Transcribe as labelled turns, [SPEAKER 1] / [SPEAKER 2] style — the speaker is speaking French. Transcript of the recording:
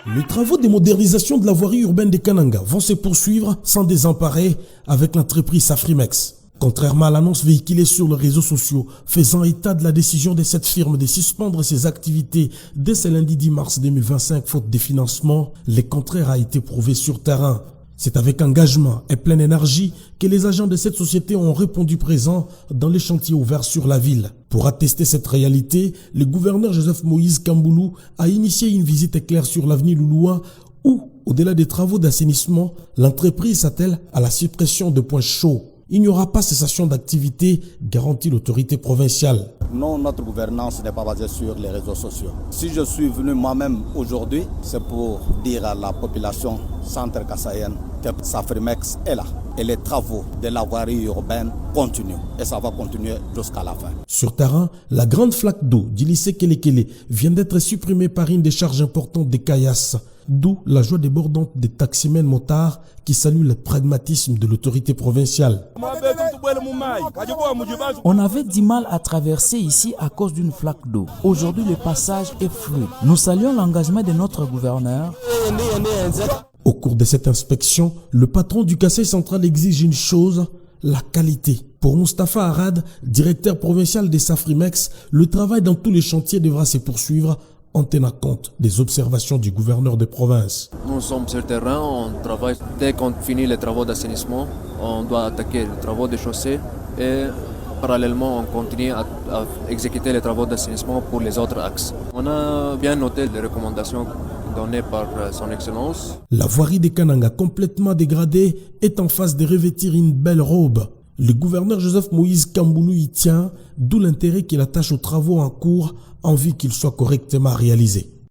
[SPEAKER 1] Les travaux de modernisation de la voirie urbaine de Kananga vont se poursuivre sans désemparer avec l'entreprise Safrimex. Contrairement à l'annonce véhiculée sur les réseaux sociaux faisant état de la décision de cette firme de suspendre ses activités dès ce lundi 10 mars 2025 faute de financement, le contraire a été prouvé sur terrain. C'est avec engagement et pleine énergie que les agents de cette société ont répondu présents dans les chantiers ouverts sur la ville. Pour attester cette réalité, le gouverneur Joseph Moïse Kamboulou a initié une visite éclair sur l'avenue Louloua où, au-delà des travaux d'assainissement, l'entreprise s'attelle à la suppression de points chauds. Il n'y aura pas cessation d'activité, garantit l'autorité provinciale.
[SPEAKER 2] Non, notre gouvernance n'est pas basée sur les réseaux sociaux. Si je suis venu moi-même aujourd'hui, c'est pour dire à la population centre-kassaïenne que Safrimex est là. Et les travaux de la voirie urbaine continuent. Et ça va continuer jusqu'à la fin.
[SPEAKER 1] Sur terrain, la grande flaque d'eau du lycée Kelekele vient d'être supprimée par une décharge importante des caillasses. D'où la joie débordante des taximens motards qui saluent le pragmatisme de l'autorité provinciale.
[SPEAKER 3] On avait du mal à traverser ici à cause d'une flaque d'eau. Aujourd'hui, le passage est fluide. Nous saluons l'engagement de notre gouverneur.
[SPEAKER 1] Au cours de cette inspection, le patron du Kassai central exige une chose, la qualité. Pour Mustapha Arad, directeur provincial des Safrimex, le travail dans tous les chantiers devra se poursuivre en tenant compte des observations du gouverneur de province.
[SPEAKER 4] Nous sommes sur le terrain, on travaille. Dès qu'on finit les travaux d'assainissement, on doit attaquer les travaux de chaussée et parallèlement on continue à exécuter les travaux d'assainissement pour les autres axes. On a bien noté les recommandations données par son excellence.
[SPEAKER 1] La voirie de Kananga, complètement dégradée, est en phase de revêtir une belle robe. Le gouverneur Joseph Moïse Kamboulou y tient, d'où l'intérêt qu'il attache aux travaux en cours en vue qu'ils soient correctement réalisés.